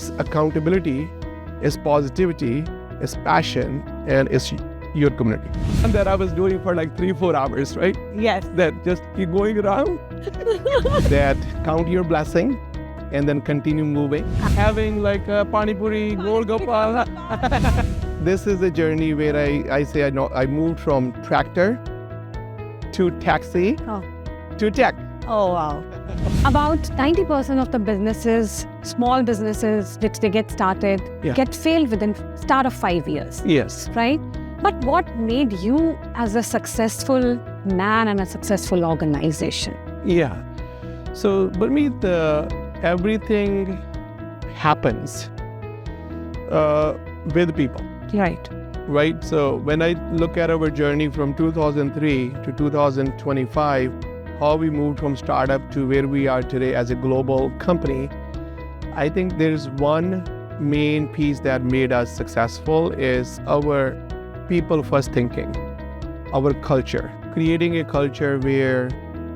It's accountability, it's positivity, it's passion, and it's your community. And that I was doing for like 3-4 hours, right? Yes. That just keep going around. That count your blessing and then continue moving. Having like a pani puri, golgappa. This is a journey where I say I moved from tractor to taxi to tech. Oh, wow. About 90% of the businesses, small businesses, which they get started, get failed within start of 5 years. Yes. Right? But what made you as a successful man and a successful organization? Yeah. So, Banmeet, everything happens with people. Right. Right? So, when I look at our journey from 2003 to 2025, how we moved from startup to where we are today as a global company, I think there's one main piece that made us successful is our people first thinking, our culture, creating a culture where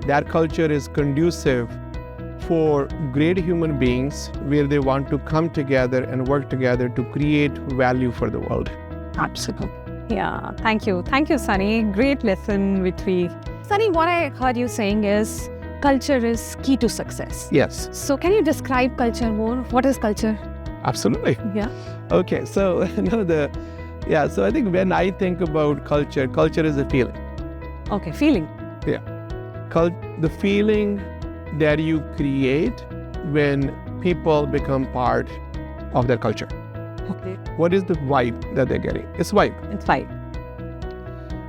that culture is conducive for great human beings, where they want to come together and work together to create value for the world. Absolutely. Yeah. Thank you. Thank you, Sunny. Great lesson which we... Sunny, what I heard you saying is culture is key to success. Yes. So can you describe culture more? What is culture? Absolutely. Yeah. Okay. So, so I think when I think about culture, culture is a feeling. Okay. Feeling. Yeah. The feeling that you create when people become part of their culture. Okay. What is the vibe that they're getting? It's vibe. It's vibe.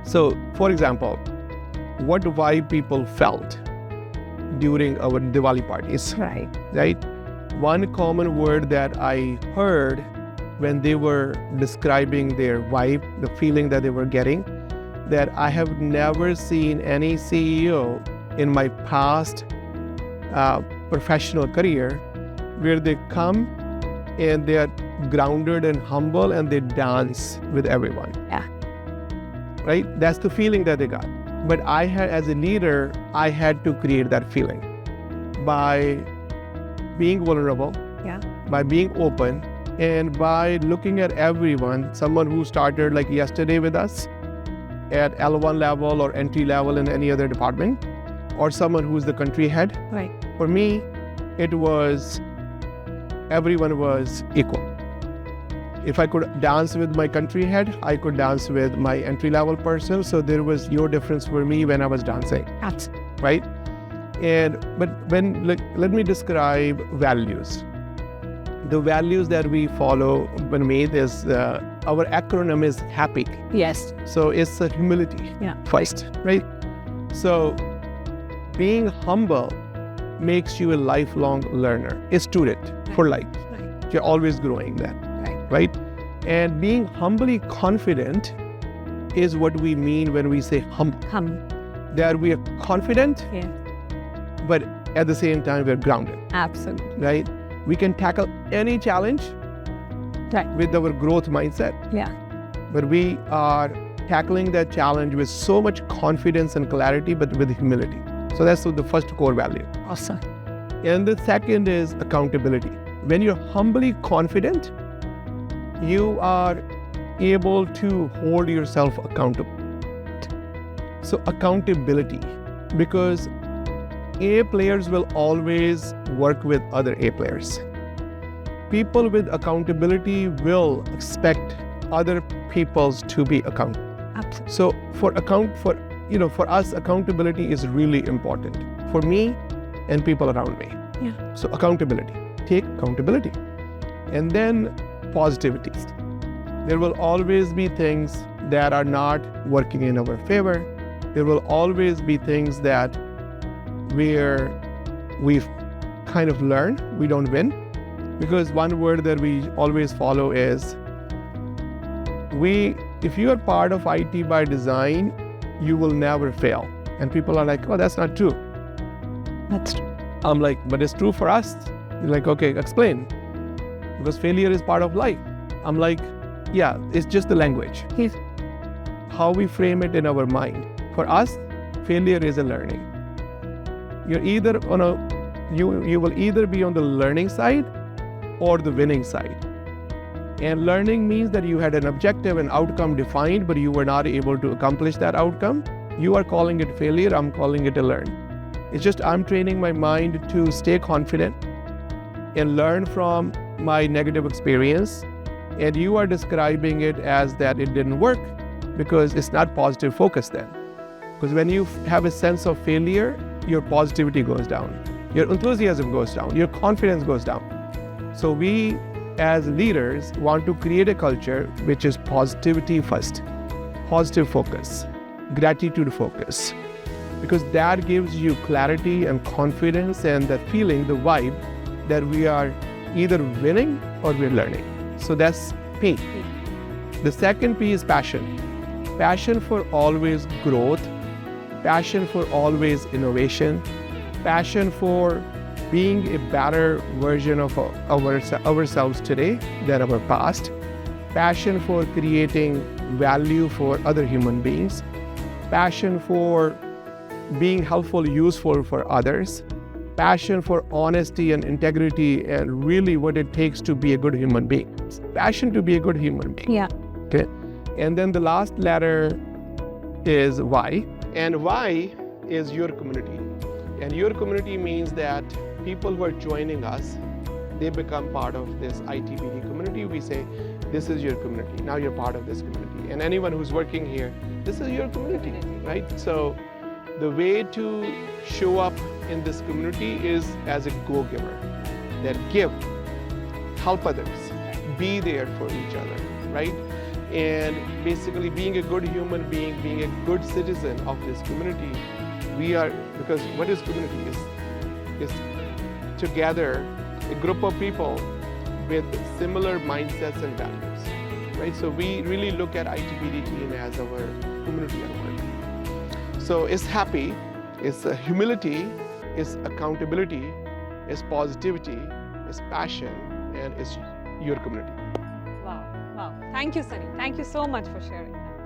So, for example, what vibe people felt during our Diwali parties. Right. Right? One common word that I heard when they were describing their vibe, the feeling that they were getting, that I have never seen any CEO in my past professional career where they come and they are grounded and humble and they dance with everyone. Yeah. Right? That's the feeling that they got. But I had, as a leader, I had to create that feeling by being vulnerable, by being open, and by looking at everyone, someone who started like yesterday with us at L1 level or entry level in any other department, or someone who's the country head. Right. For me, it was, everyone was equal. If I could dance with my country head, I could dance with my entry-level person. So there was no difference for me when I was dancing. Absolutely. Right? But when, let me describe values. The values that we follow, Banmeet, is our acronym is HAPPY. Yes. So it's a humility first, right? So being humble makes you a lifelong learner, a student for life. Right. You're always growing then. Right? And being humbly confident is what we mean when we say humble. That we are confident, but at the same time we're grounded. Absolutely. Right? We can tackle any challenge with our growth mindset. Yeah. But we are tackling that challenge with so much confidence and clarity, but with humility. So that's the first core value. Awesome. And the second is accountability. When you're humbly confident, you are able to hold yourself accountable. So accountability, because A players will always work with other A players. People with accountability will expect other peoples to be accountable. Absolutely. So for us, accountability is really important for me and people around me. Yeah. So accountability, take accountability. And then positivity. There will always be things that are not working in our favor. There will always be things that where we've kind of learned we don't win. Because one word that we always follow is if you are part of IT by design, you will never fail. And people are like, oh, that's not true. That's true. I'm like, but it's true for us. You're like, okay, explain. Because failure is part of life. I'm like, yeah, it's just the language. Yes. How we frame it in our mind. For us, failure is a learning. You're either you will either be on the learning side or the winning side. And learning means that you had an objective and outcome defined, but you were not able to accomplish that outcome. You are calling it failure, I'm calling it a learn. It's just I'm training my mind to stay confident and learn from my negative experience. And you are describing it as that it didn't work because it's not positive focus then. Because when you have a sense of failure, your positivity goes down, your enthusiasm goes down, your confidence goes down. So we as leaders want to create a culture which is positivity first, positive focus, gratitude focus, because that gives you clarity and confidence and the feeling, the vibe that we are either winning or we're learning. So that's P. The second P is passion. Passion for always growth, passion for always innovation, passion for being a better version of ourselves today than our past, passion for creating value for other human beings, passion for being helpful, useful for others, passion for honesty and integrity and really what it takes to be a good human being. Passion to be a good human being. Yeah. Okay. And then the last letter is Y. And Y is your community. And your community means that people who are joining us, they become part of this ITBD community. We say, this is your community. Now you're part of this community. And anyone who's working here, this is your community, right? So the way to show up in this community is as a go-giver, that give, help others, be there for each other, right? And basically being a good human being, being a good citizen of this community, we are, because what is community is together a group of people with similar mindsets and values, right? So we really look at ITBD team as our community at work. So it's happy, it's humility, it's accountability, it's positivity, it's passion, and it's your community. Wow, wow. Thank you, Sunny. Thank you so much for sharing that.